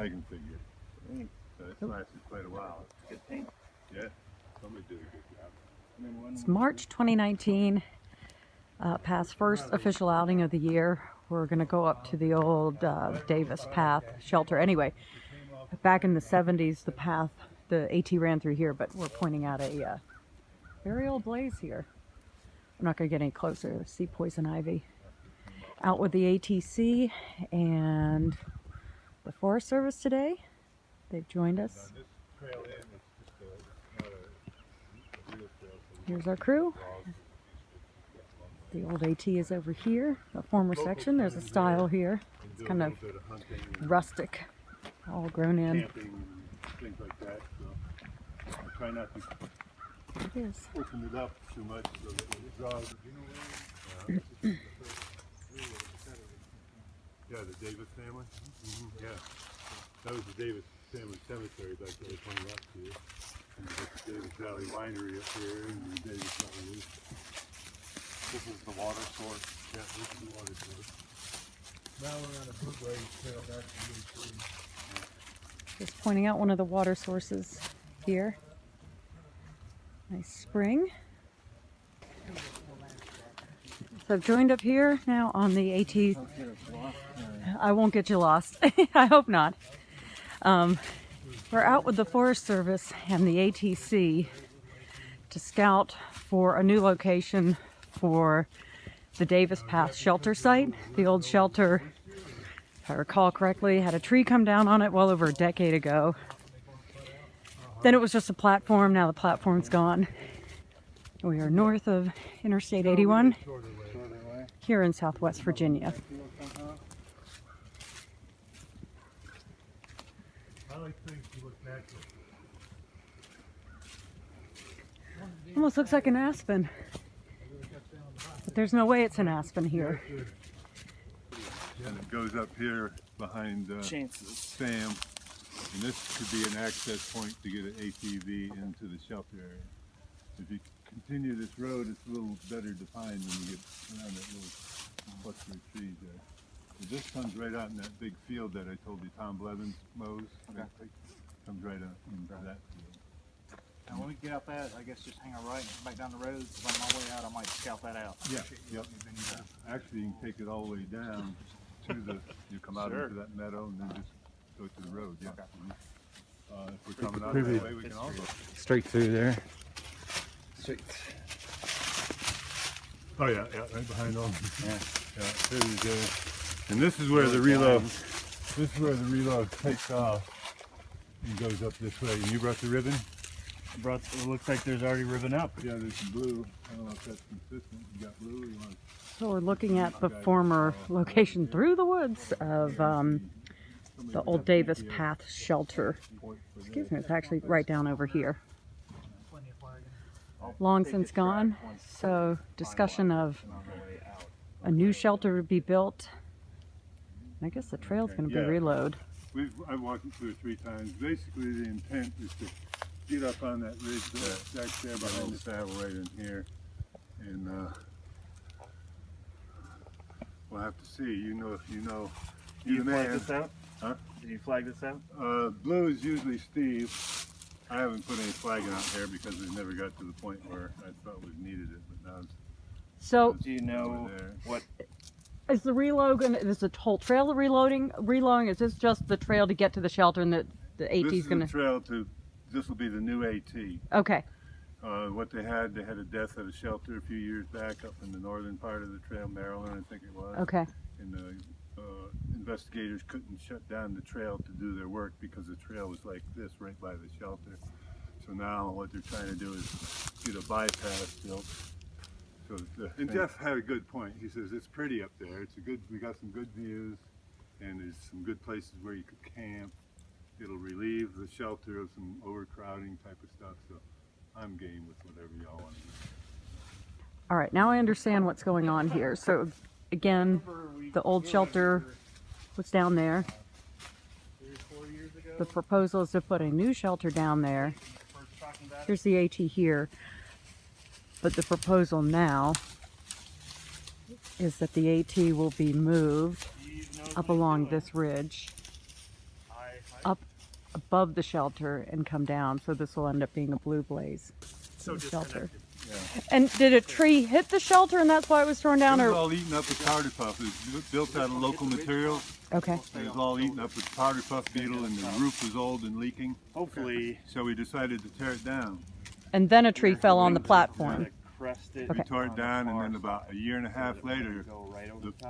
wagon figure. It's lasted quite a while. Good thing. Yeah, somebody did a good job. It's March 2019, past first official outing of the year. We're going to go up to the old Davis Path shelter. Anyway, back in the 70s, the AT ran through here, but we're pointing out a very old blaze here. I'm not going to get any closer. See poison ivy. Out with the ATC and the Forest Service today. They've joined us. Here's our crew. The old AT is over here, the former section. There's a stile here. It's kind of rustic, all grown in. Things like that. So I try not to It is. open it up too much so that it draws. Yeah, the Davis family. Yeah, that was the Davis family cemetery back there 20 left here. And the Davis Valley Winery up here, and the Davis Valley. This is the water source. Yeah, this is the water source. Now we're on a bootleg trail back to the Just pointing out one of the water sources here. Nice spring. So I've joined up here now on the AT. I won't get you lost. I hope not. We're out with the Forest Service and the ATC to scout for a new location for the Davis Path shelter site. The old shelter, if I recall correctly, had a tree come down on it well over a decade ago. Then it was just a platform. Now the platform's gone. We are north of Interstate 81 here in Southwest Virginia. Almost looks like an aspen, but there's no way it's an aspen here. And it goes up here behind Sam, and this could be an access point to get an ATV into the shelter area. If you continue this road, it's a little better defined when you get around that little cluster of trees there. So this comes right out in that big field that I told you Tom Blevins mows. Okay. Comes right out into that field. Now when we get out that, I guess just hang a right and come back down the road. If I'm on my way out, I might scout that out. Yeah, yep. Actually, you can take it all the way down to the, you come out into that meadow and then just go to the road. Yeah. Okay. If we're coming out that way, we can all go. Straight through there. Straight. Oh yeah, yeah, right behind all. Yeah, there we go. And this is where the reload. This is where the reload takes off and goes up this way. And you brought the ribbon? It looks like there's already ribbon up. Yeah, there's some blue. I don't know if that's consistent. You got blue. You want? So we're looking at the former location through the woods of the old Davis Path shelter. Excuse me, it's actually right down over here. Long since gone, so discussion of a new shelter to be built. I guess the trail's going to be reload. I've walked it through 3 times. Basically, the intent is to get up on that ridge that's there behind the saddle right in here, and we'll have to see. You Did you flag this out? Huh? Did you flag this out? Blue is usually Steve. I haven't put any flagging out there because we never got to the point where I thought we needed it, but now it's So do you know what is the reload going to, is the whole trail reloading? Is this just the trail to get to the shelter and the AT's going to? This is the trail to, this will be the new AT. Okay. What they had a death at a shelter a few years back up in the northern part of the trail, Maryland, I think it was. Okay. And the investigators couldn't shut down the trail to do their work because the trail was like this right by the shelter. So now what they're trying to do is get a bypass built. So and Jeff had a good point. He says it's pretty up there. It's a good. We got some good views, and there's some good places where you could camp. It'll relieve the shelter of some overcrowding type of stuff. So I'm game with whatever y'all want to do. All right, now I understand what's going on here. So again, the old shelter was down there. The proposal is to put a new shelter down there. Here's the AT here. But the proposal now is that the AT will be moved up along this ridge, above the shelter and come down. So this will end up being a blue blaze. So The shelter. Yeah. And did a tree hit the shelter and that's why it was torn down? It was Or all eaten up with powder puff. It was built out of local materials. okay. It was all eaten up with powder puff beetle, and the roof was old and leaking. hopefully So we decided to tear it down. And then a tree fell on the platform. crest it. Okay. We tore it down, and then about a year and a half later,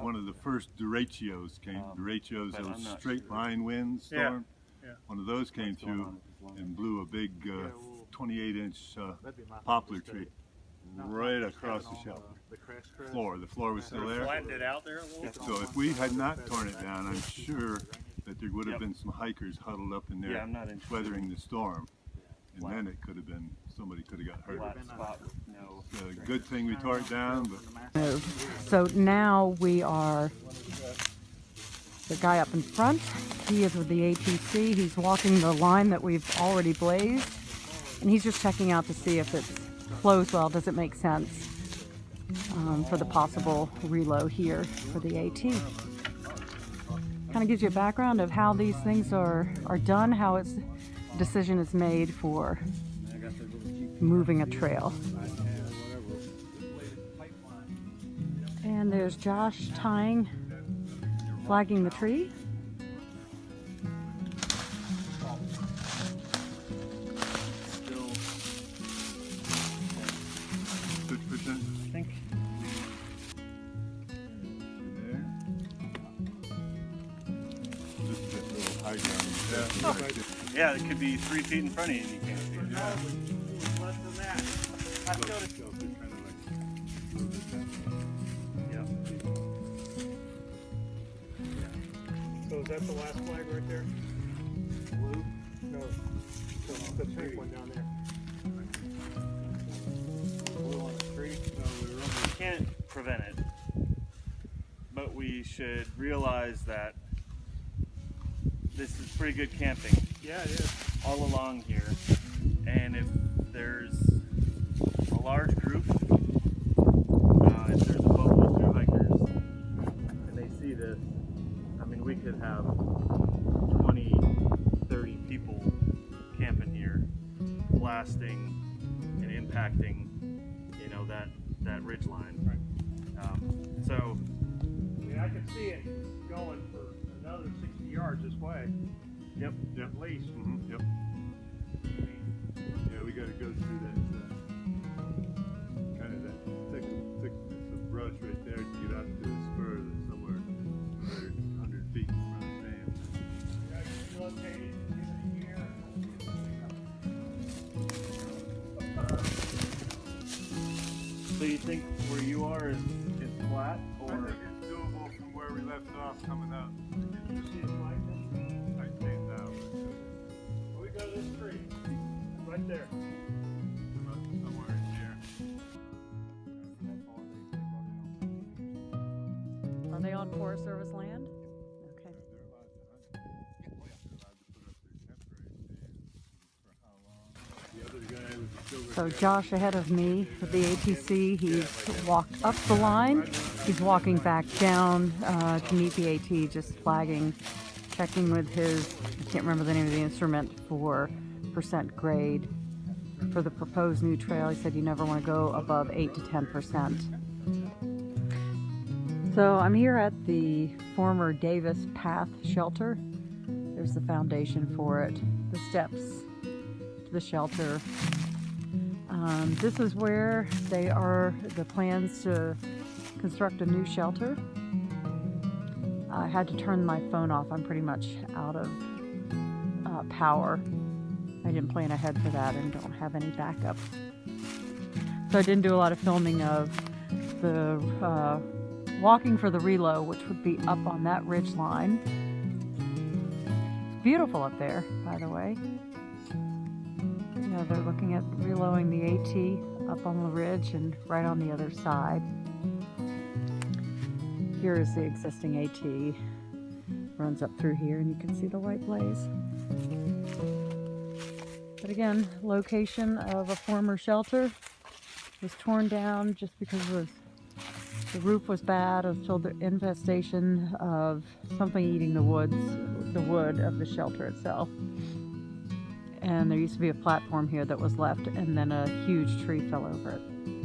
one of the first derechos came. Derechos, but I'm those not straight sure. line wind Yeah. storm. Yeah. One of those came What's going on through with this and blew a big we'll- 28-inch That'd be my poplar just to tree not right just across having the all shelter. the crest crest. The floor was still there. Flattened it out there a little? So if we had not torn it down, I'm sure that there would have Yep. been some hikers huddled up in Yeah, there I'm not interested. weathering the storm. And Flat. then it could have been, somebody could have got hurt. Flat spot with no. It's a good thing we tore it down, but Move. So now we are the guy up in front. He is with the ATC. He's walking the line that we've already blazed. And he's just checking out to see if it flows well. Does it make sense for the possible reload here for the AT? Kind of gives you a background of how these things are done, how its decision is made for moving a trail. And there's Josh flagging the tree. Still, 6%. I think. There. Just get a little high ground. Yeah, it could be 3 feet in front of you and you can't see it. Less than that. I showed it. So is that the last flag right there? Blue? No. The pink one down there. Blue on the tree. We can't prevent it, but we should realize that this is pretty good camping Yeah, it is. all along here, and if there's a large group, if there's a couple of through hikers and they see this, I mean, we could have 20, 30 people camping here, blasting and impacting, you know, that ridge line. So I mean, I could see it going for another 60 yards this way. yep, At least. Mhm, yep. Yeah, we gotta go through that, kind of that thickness of brush right there to get out to the spur that's somewhere 100 feet in front of Sam. Relocated, give it a year. so you think where you are is flat, I or think it's doable from where we left off coming up. You see it like this? I can't now, Well, we go to this tree. Right there. but somewhere in here. Are they on Forest Service land? Okay. They're allowed to hunt. They're allowed to put up their temporary stand for how long. The other guy was still right So there. Josh ahead of me with the ATC, he's walked up the line. He's walking back down to meet the AT, just flagging, checking with his, I can't remember the name of the instrument, for percent grade for the proposed new trail. He said you never want to go above 8 to 10%. So I'm here at the former Davis Path shelter. There's the foundation for it, the steps to the shelter. This is where the plans to construct a new shelter. I had to turn my phone off. I'm pretty much out of power. I didn't plan ahead for that and don't have any backup. So I didn't do a lot of filming of the walking for the reload, which would be up on that ridge line. It's beautiful up there, by the way. Yeah, they're looking at reloading the AT up on the ridge and right on the other side. Here is the existing AT. Runs up through here and you can see the white blaze. But again, location of a former shelter was torn down just because the roof was bad until the infestation of something eating the wood of the shelter itself. and there used to be a platform here that was left, and then a huge tree fell over it.